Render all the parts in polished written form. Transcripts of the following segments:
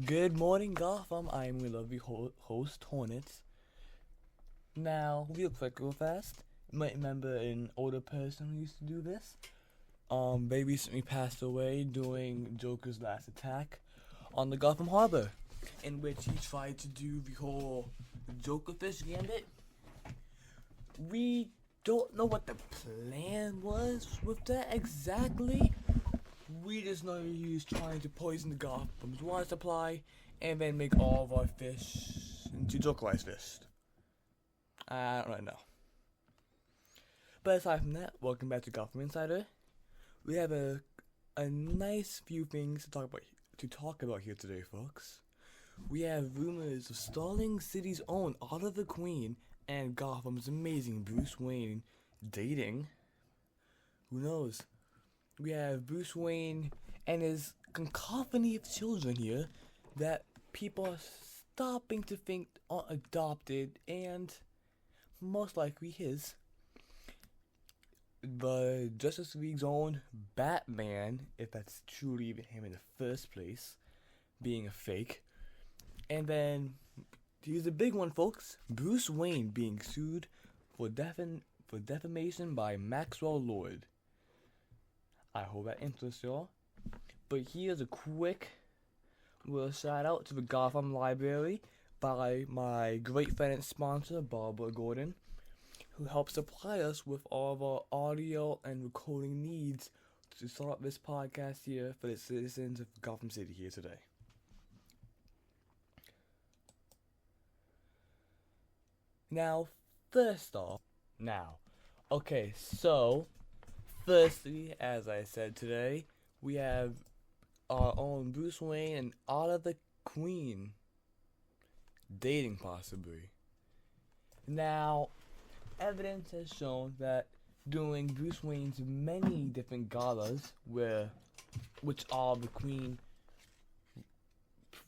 Good morning, Gotham. I am your lovely host, Hornet. Now, real quick, real fast. You might remember an older person who used to do this. They recently passed away doing Joker's last attack on the Gotham Harbor, in which he tried to do the whole Joker fish gambit. We don't know what the plan was with that exactly. We just know he was trying to poison the Gotham's water supply and then make all of our fish into Jokerized fish. I don't really know. But aside from that, welcome back to Gotham Insider. We have a nice few things to talk about here today, folks. We have rumors of stalling City's own Oliver Queen and Gotham's amazing Bruce Wayne dating. Who knows? We have Bruce Wayne and his cacophony of children here that people are stopping to think are adopted and most likely his. The Justice League's own Batman, if that's truly even him in the first place, being a fake. And then, here's a big one, folks. Bruce Wayne being sued for defamation by Maxwell Lord. I hope that interests y'all. But here's a quick little shout out to the Gotham Library by my great friend and sponsor, Barbara Gordon, who helps supply us with all of our audio and recording needs to start up this podcast here for the citizens of Gotham City here today. Now, firstly, as I said today, we have our own Bruce Wayne and Oliver Queen dating possibly. Now, evidence has shown that during Bruce Wayne's many different galas, which Oliver Queen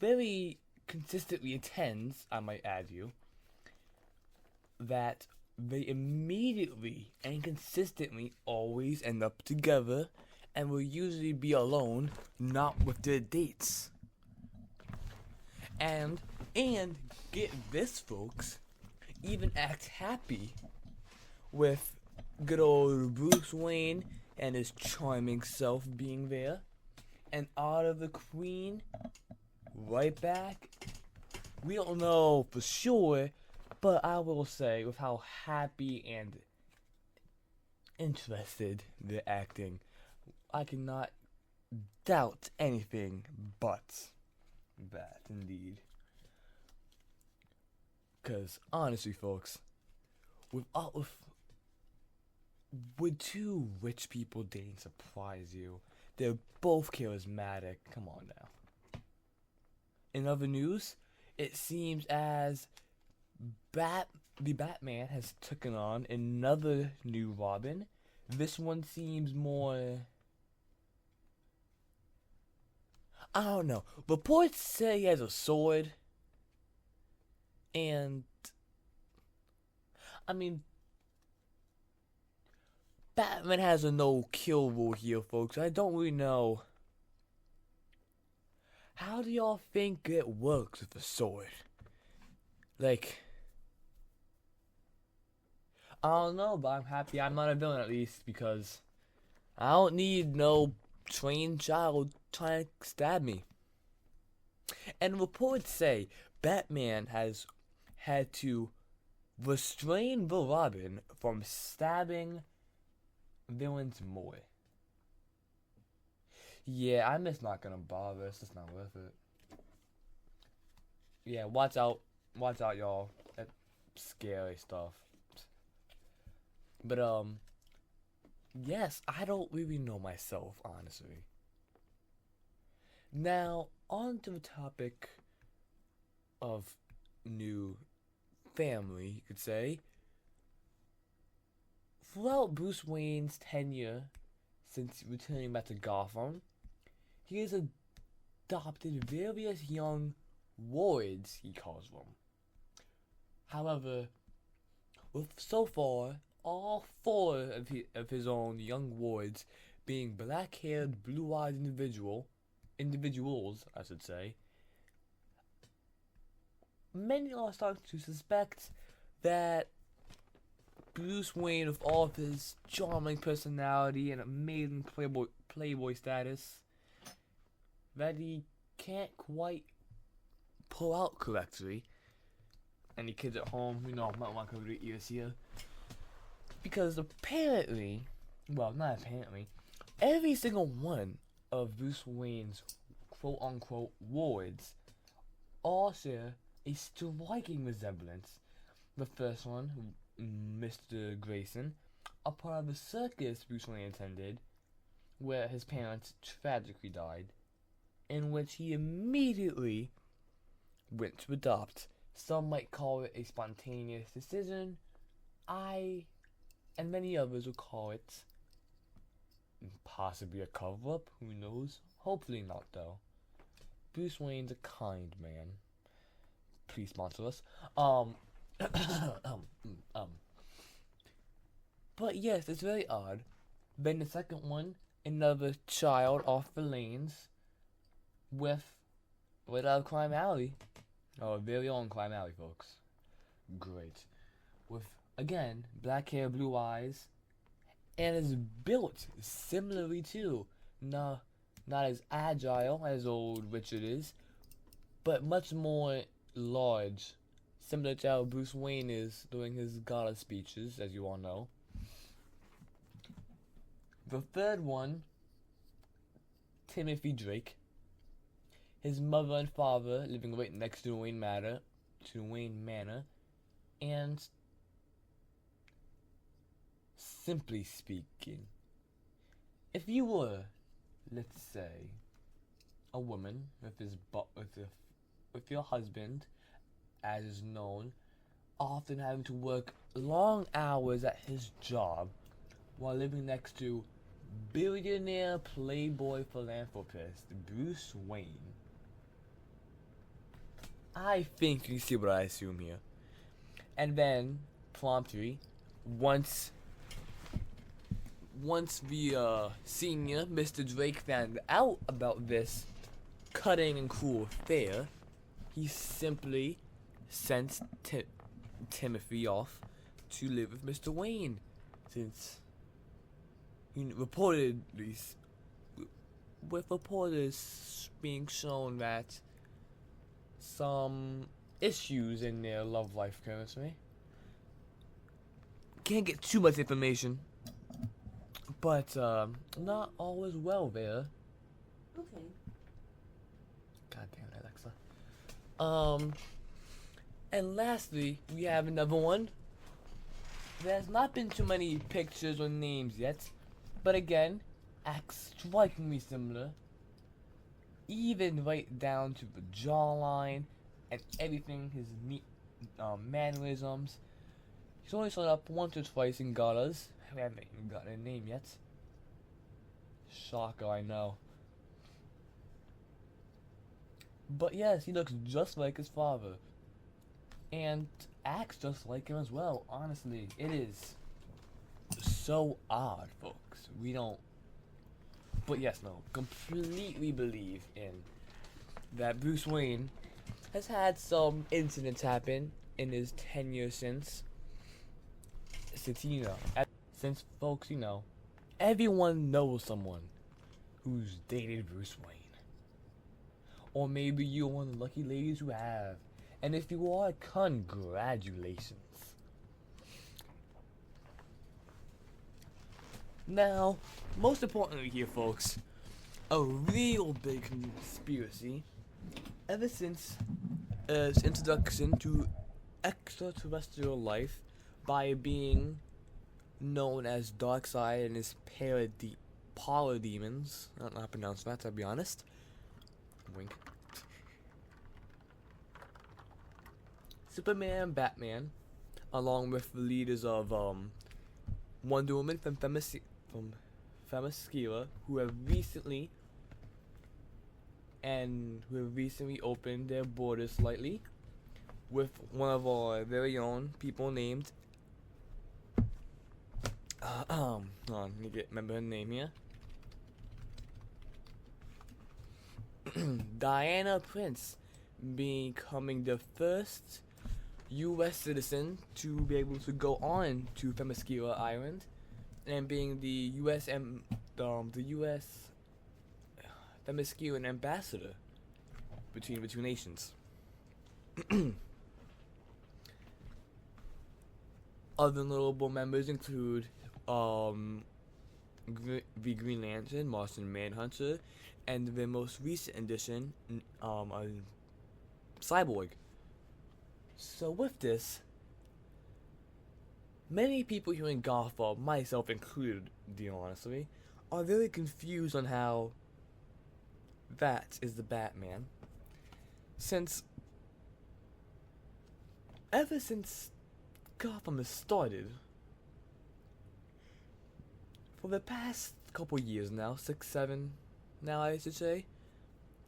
very consistently attends, I might add you, that they immediately and consistently always end up together and will usually be alone, not with their dates. And get this, folks, even act happy with good old Bruce Wayne and his charming self being there, and Oliver Queen right back. We don't know for sure, but I will say, with how happy and interested they're acting, I cannot doubt anything but that, indeed. Because, honestly, folks, would two rich people dating surprise you? They're both charismatic. Come on now. In other news, it seems as the Batman has taken on another new Robin. This one seems more, I don't know. Reports say he has a sword. And I mean, Batman has a no-kill rule here, folks. I don't really know. How do y'all think it works with a sword? Like, I don't know, but I'm happy I'm not a villain at least, because I don't need no trained child trying to stab me. And reports say Batman has had to restrain the Robin from stabbing villains more. Yeah, I'm just not gonna bother. It's just not worth it. Yeah, watch out, y'all. That's scary stuff. But yes, I don't really know myself, honestly. Now, on to the topic of new family, you could say. Throughout Bruce Wayne's tenure since returning back to Gotham, he has adopted various young wards, he calls them. However, with so far all four of his own young wards being black-haired, blue-eyed individuals, I should say, many are starting to suspect that Bruce Wayne, with all of his charming personality and amazing playboy status, that he can't quite pull out correctly. Any kids at home, might want to cover their ears here. Because apparently, well, not apparently, every single one of Bruce Wayne's quote-unquote wards all share a striking resemblance. The first one, Mr. Grayson, a part of the circus Bruce Wayne attended, where his parents tragically died, in which he immediately went to adopt. Some might call it a spontaneous decision. I, and many others, will call it possibly a cover-up. Who knows? Hopefully not, though. Bruce Wayne's a kind man. Please sponsor us. But yes, it's very odd. Then the second one, another child off the lanes with right out of Crime Alley. Our very own Crime Alley, folks. Great. With, again, black hair, blue eyes, and is built similarly too. Not as agile as old Richard is, but much more large. Similar to how Bruce Wayne is during his gala speeches, as you all know. The third one, Timothy Drake. His mother and father living right next to Wayne Manor, and simply speaking, if you were, let's say, a woman with your husband, as is known, often having to work long hours at his job while living next to billionaire playboy philanthropist Bruce Wayne. I think you see what I assume here. And then, promptly, once the senior, Mr. Drake, found out about this cutting and cruel affair, he simply sent Timothy off to live with Mr. Wayne, since reportedly, with reporters being shown that some issues in their love life currently. Can't get too much information, but not all is well there. Okay. God damn it, Alexa. And lastly, we have another one. There's not been too many pictures or names yet, but again, acts strikingly similar. Even right down to the jawline and everything, his mannerisms. He's only shown up once or twice in galas. We haven't even gotten a name yet. Shocker, I know. But yes, he looks just like his father. And acts just like him as well, honestly. It is so odd, folks. We don't... But yes, no, completely believe in that Bruce Wayne has had some incidents happen in his tenure since folks, everyone knows someone who's dated Bruce Wayne. Or maybe you're one of the lucky ladies who have. And if you are, congratulations. Now, most importantly here, folks, a real big conspiracy ever since its introduction to extraterrestrial life by being known as Darkseid and his parademons. I don't know how to pronounce that, to be honest. Wink. Superman and Batman, along with the leaders of Wonder Woman from Themyscira, who have recently opened their borders slightly, with one of our very own people named hold on, let me remember her name here. Diana Prince becoming the first U.S. citizen to be able to go on to Themyscira Island, and being the U.S. Themysciran ambassador between the two nations. Other notable members include the Green Lantern, Martian Manhunter, and the most recent addition, Cyborg. So with this, many people here in Gotham, myself included, honestly, are very confused on how that is the Batman. Ever since Gotham has started, for the past couple years now, 6, 7 now I should say,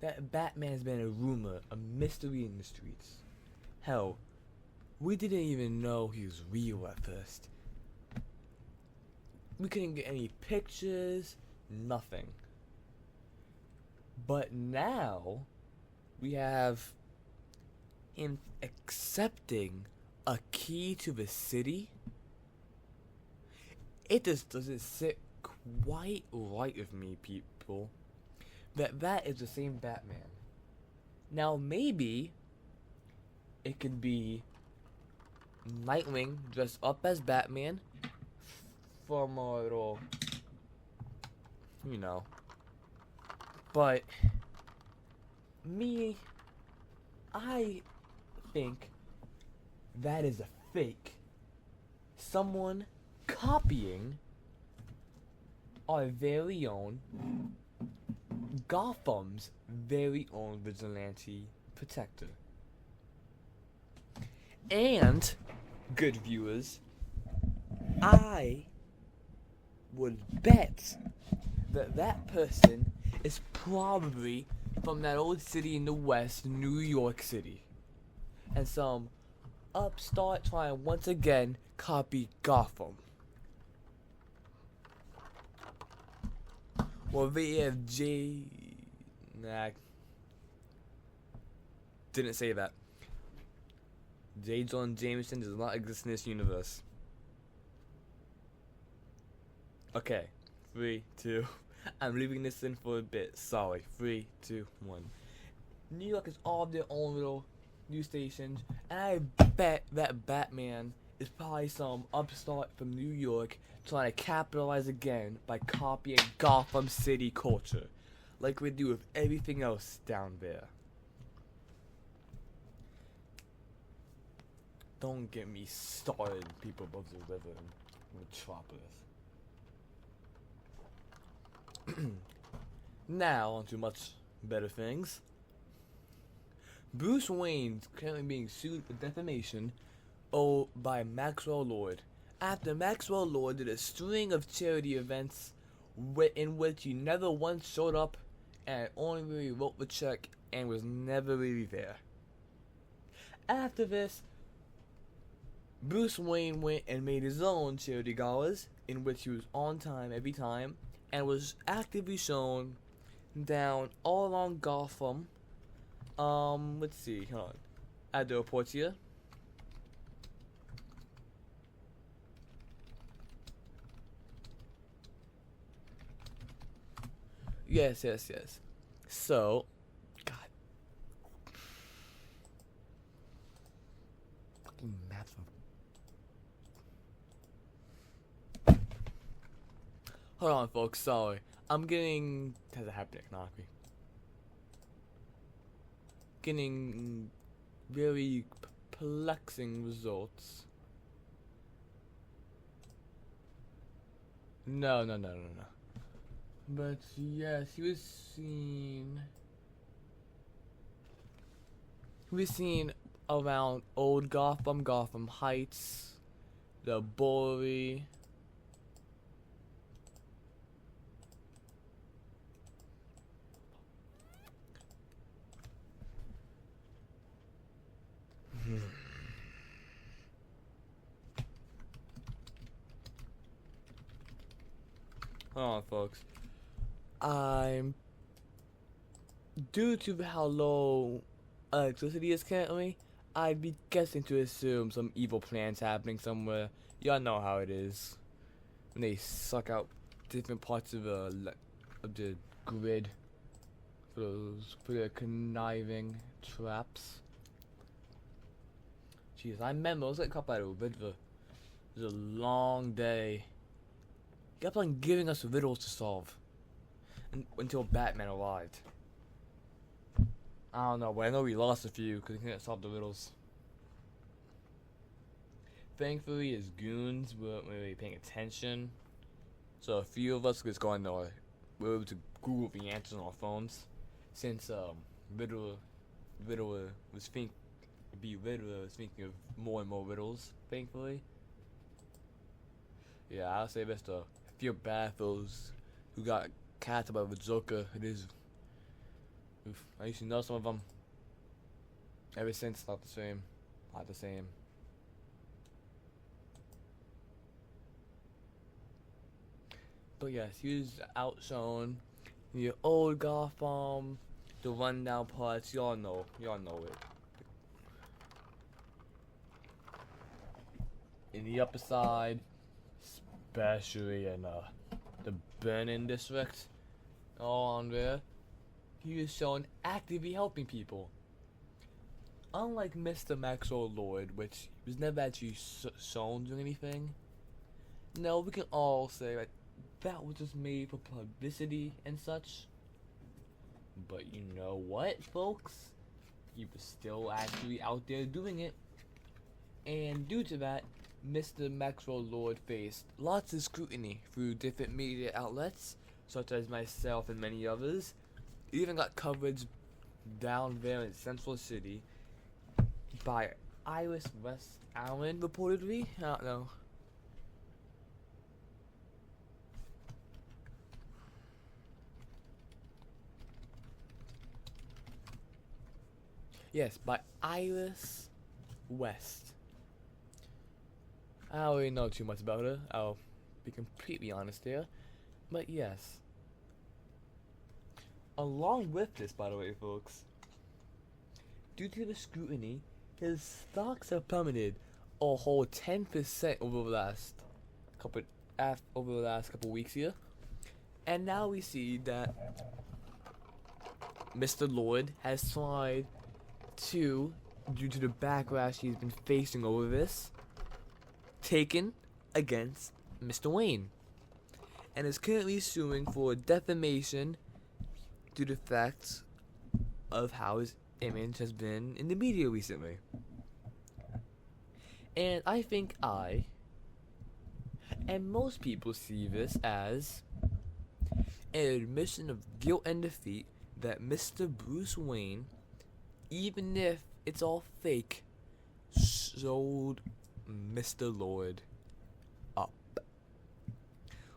that Batman's been a rumor, a mystery in the streets. Hell, we didn't even know he was real at first. We couldn't get any pictures, nothing. But now, we have him accepting a key to the city. It just doesn't sit quite right with me, people, that is the same Batman. Now maybe it could be Nightwing dressed up as Batman from a little, but I think that is a fake. Someone copying our very own Gotham's very own vigilante protector. And, good viewers, I would bet that person is probably from that old city in the West, New York City. And some upstart trying once again copy Gotham. Well, they have didn't say that. J. Jonah Jameson does not exist in this universe. Okay, 3, 2. I'm leaving this in for a bit. Sorry. 3, 2, 1. New York is all of their own little news stations, and I bet that Batman is probably some upstart from New York trying to capitalize again by copying Gotham City culture, like we do with everything else down there. Don't get me started, people above the river in Metropolis. Now, on to much better things. Bruce Wayne's currently being sued for defamation by Maxwell Lord, after Maxwell Lord did a string of charity events in which he never once showed up and only really wrote the check and was never really there. After this, Bruce Wayne went and made his own charity galas, in which he was on time every time, and was actively shown down all along Gotham. Let's see, hold on. I have the reports here. Yes. So, God. Fucking maps. Hold on, folks. Sorry. I'm getting. Has it happened economically? Getting very perplexing results. No. But yes, he was seen around Old Gotham, Gotham Heights, the Bowery. Hold on, folks. Due to how low electricity is currently, I'd be guessing to assume some evil plans happening somewhere. Y'all know how it is when they suck out different parts of the grid for their conniving traps. Jeez, I remember it was like a couple of riddle. It was a long day. He kept on giving us riddles to solve until Batman arrived. I don't know, but I know we lost a few because we couldn't solve the riddles. Thankfully, his goons weren't really paying attention, so a few of us just going to were able to Google the answers on our phones, since Riddler was thinking of more and more riddles. Thankfully, yeah, I'll say this though. I feel bad for those who got cast by the Joker. It is. I used to know some of them. Ever since, not the same. Not the same. But yes, he was outshone. The old Gotham, the rundown parts, y'all know it. In the upper side, especially in the Burning District, all on there, he was shown actively helping people. Unlike Mr. Maxwell Lord, which was never actually shown doing anything. No, we can all say that was just made for publicity and such. But you know what, folks? He was still actually out there doing it. And due to that, Mr. Maxwell Lord faced lots of scrutiny through different media outlets, such as myself and many others. He even got coverage down there in Central City by Iris West Allen, reportedly. I don't know. Yes, by Iris West. I don't really know too much about her. I'll be completely honest here. But yes. Along with this, by the way, folks, due to the scrutiny, his stocks have plummeted a whole 10% over the last couple weeks here. And now we see that Mr. Lord has tried to, due to the backlash he's been facing over this, taken against Mr. Wayne, and is currently suing for defamation due to the fact of how his image has been in the media recently. And I think and most people see this as an admission of guilt and defeat that Mr. Bruce Wayne, even if it's all fake, sold Mr. Lord up.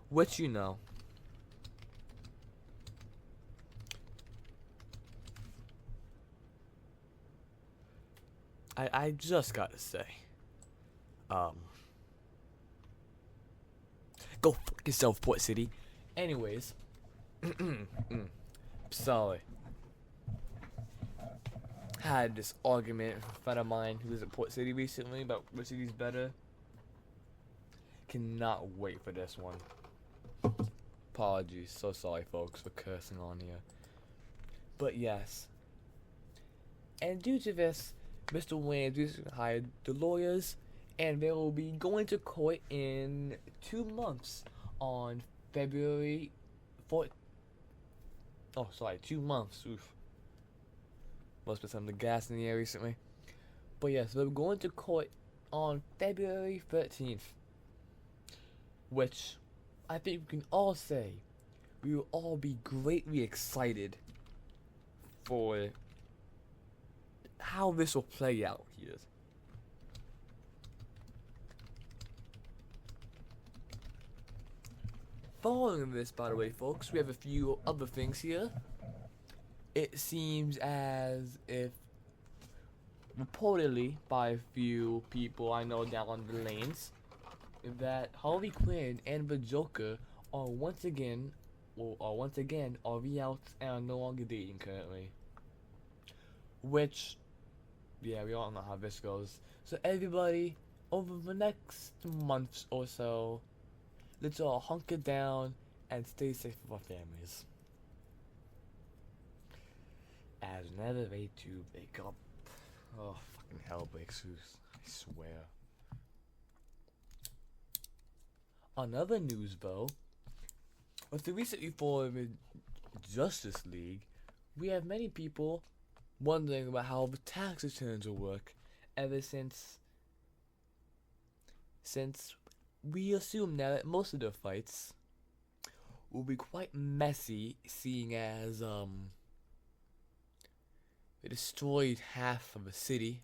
Which, you know, I just gotta say, go fuck yourself, Port City. Anyways, sorry. Had this argument with a friend of mine who was at Port City recently about which city's better. Cannot wait for this one. Apologies, so sorry folks for cursing on here. But yes. And due to this, Mr. Wayne recently hired the lawyers, and they will be going to court in 2 months on February 4th. Oh, sorry, 2 months. Oof. Must be some of the gas in the air recently. But yes, we're going to court on February 13th. Which I think we can all say we will all be greatly excited for how this will play out here. Following this, by the way, folks, we have a few other things here. It seems as if, reportedly by a few people I know down the lanes, that Harley Quinn and the Joker are once again RV outs and are no longer dating currently. which, yeah, we all know how this goes. So everybody, over the next month or so, let's all hunker down and stay safe with our families. As another way to wake up. Oh, fucking hell breaks loose. I swear. On other news, though, with the recently formed Justice League, we have many people wondering about how the tax returns will work ever since we assume now that most of the fights will be quite messy, seeing as they destroyed half of a city.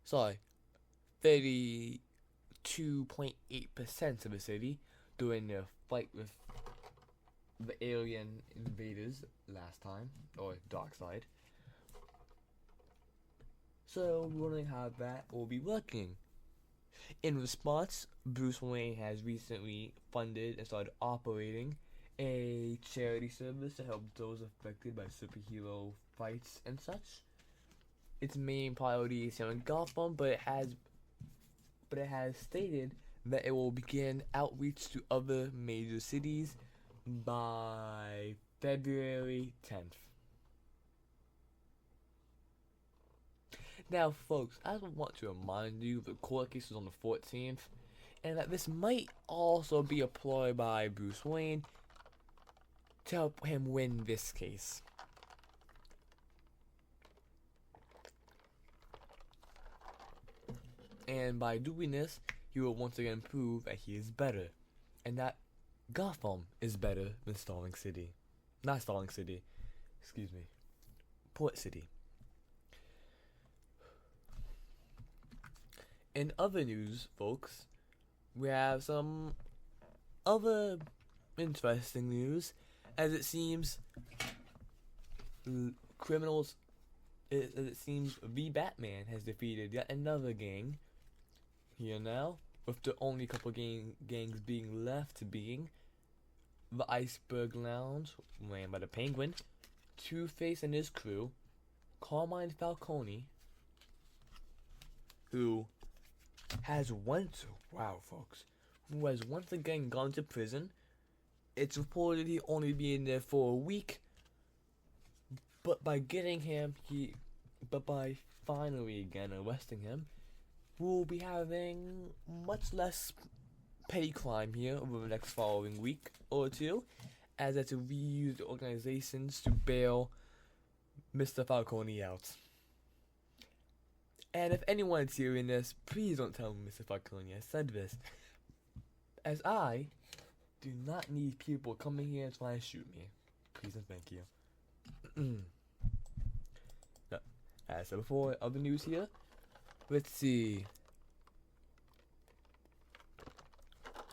Sorry, 32.8% of a city during their fight with the alien invaders last time, or Darkseid. So, we're wondering how that will be working. In response, Bruce Wayne has recently funded and started operating a charity service to help those affected by superhero fights and such. Its main priority is here in Gotham, but it has stated that it will begin outreach to other major cities by February 10th. Now, folks, I want to remind you the court case is on the 14th, and that this might also be applied by Bruce Wayne to help him win this case. And by doing this, he will once again prove that he is better, and that Gotham is better than Stalling City. Not Stalling City, excuse me, Port City. In other news, folks, we have some other interesting news, as it seems criminals, as it seems the Batman has defeated yet another gang here now, with the only couple gangs being left being the Iceberg Lounge, ran by the Penguin, Two-Face and his crew, Carmine Falcone, who has once again gone to prison. It's reported he only been there for a week, but by finally again arresting him, we'll be having much less petty crime here over the next following week or two, as it's reused organizations to bail Mr. Falcone out. And if anyone's hearing this, please don't tell me Mr. Falcone has said this, as I do not need people coming here and trying to shoot me. Please and thank you. So before other news here, let's see.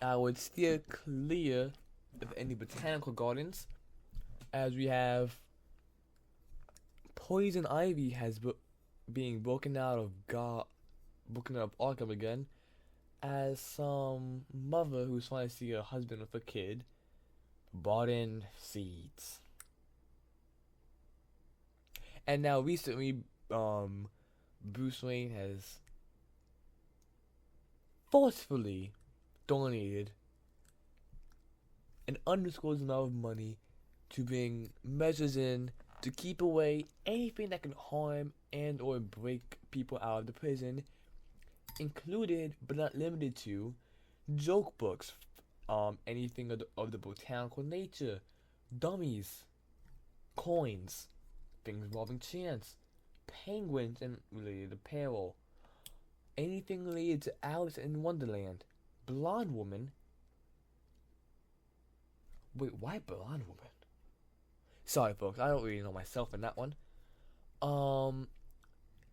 I would steer clear of any botanical gardens, as we have poison ivy being broken out of Arkham again, as some mother who's trying to see her husband with a kid bought in seeds. And now recently, Bruce Wayne has forcefully donated an undisclosed amount of money to bring measures in to keep away anything that can harm and or break people out of the prison, included but not limited to joke books, anything of the botanical nature, dummies, coins, things involving chance, penguins and related apparel, anything related to Alice in Wonderland, Blonde Woman. Wait, why Blonde Woman? Sorry, folks, I don't really know myself in that one.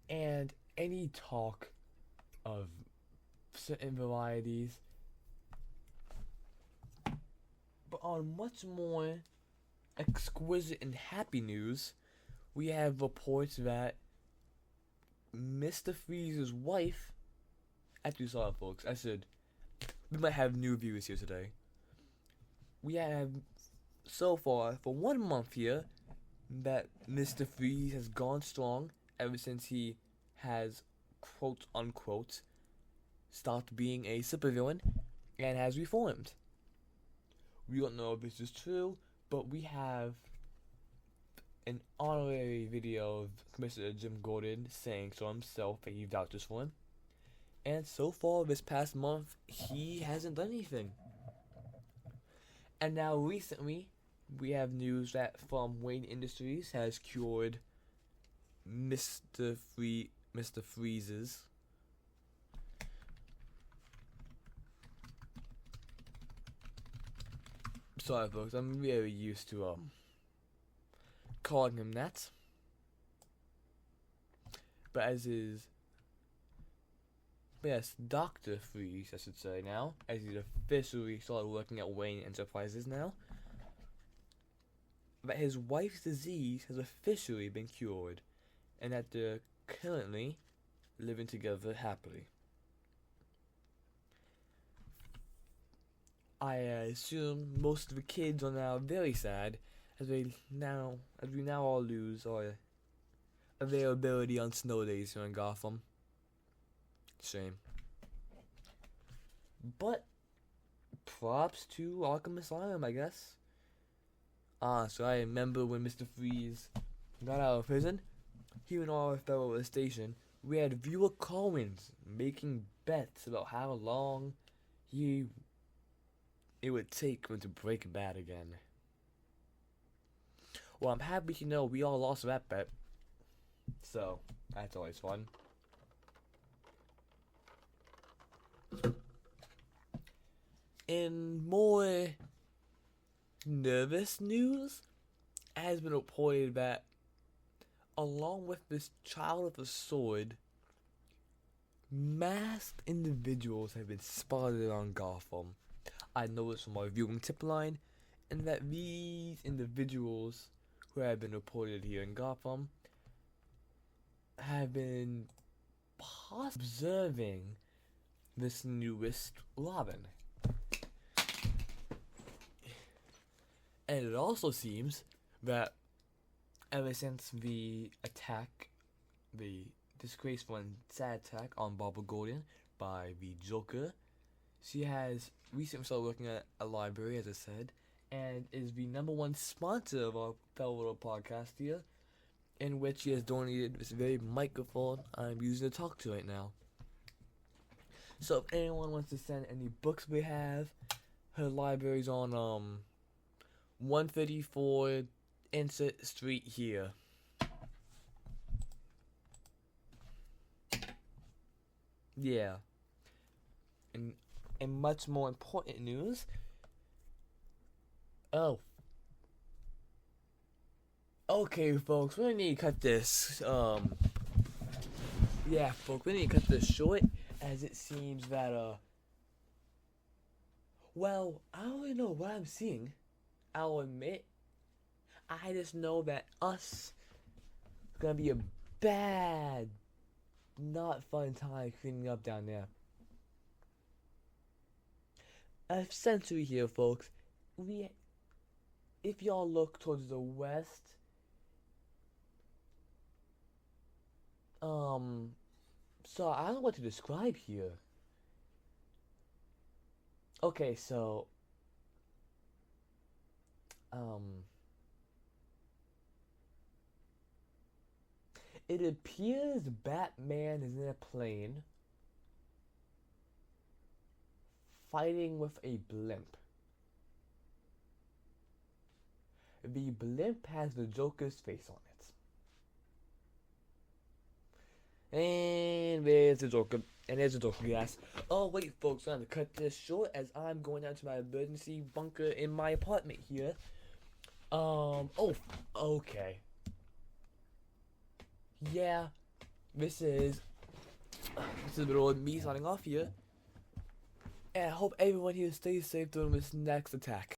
And any talk of certain varieties. But on much more exquisite and happy news, we have reports that Mr. Freeze's wife, actually, sorry, folks, I said we might have new viewers here today. We have, so far, for 1 month here, that Mr. Freeze has gone strong ever since he has, quote unquote, stopped being a supervillain and has reformed. We don't know if this is true, but we have an honorary video of Commissioner Jim Gordon saying so himself that he vouches for him. And so far this past month, he hasn't done anything. And now recently, we have news that from Wayne Industries has cured Mr. Freeze's sorry folks, I'm very used to calling him that. But as his yes, Dr. Freeze, I should say now, as he's officially started working at Wayne Enterprises now, that his wife's disease has officially been cured, and that they're currently living together happily. I assume most of the kids are now very sad as we now all lose our availability on snow days here in Gotham. Shame. But props to Arkham Asylum, I guess. So I remember when Mr. Freeze got out of prison, he and all our fellow at the station, we had viewer call-ins making bets about how long it would take him to break bad again. Well, I'm happy to know we all lost that bet. So, that's always fun. In more nervous news, it has been reported that along with this child with a sword, masked individuals have been spotted on Gotham. I know this from our viewing tip line, and that these individuals who have been reported here in Gotham have been observing this newest Robin. And it also seems that ever since the attack, the disgraceful and sad attack on Barbara Gordon by the Joker, she has recently started working at a library, as I said, and is the #1 sponsor of our fellow little podcast here, in which she has donated this very microphone I'm using to talk to right now. So if anyone wants to send any books we have, her library's on 134 Insert Street here. Yeah. And much more important news. Oh. Okay, folks, we need to cut this. Yeah, folks, we need to cut this short, as it seems that, well, I don't really know what I'm seeing. I'll admit. I just know that it's gonna be a bad, not fun time cleaning up down there. A sensory here, folks. If y'all look towards the west, so I don't know what to describe here. Okay, so, it appears Batman is in a plane fighting with a blimp. The blimp has the Joker's face on it. And there's the Joker. And there's the Joker, yes. Oh, wait, folks, I'm going to cut this short as I'm going down to my emergency bunker in my apartment here. Oh, okay. Yeah, this is a bit of me signing off here. And I hope everyone here stays safe during this next attack.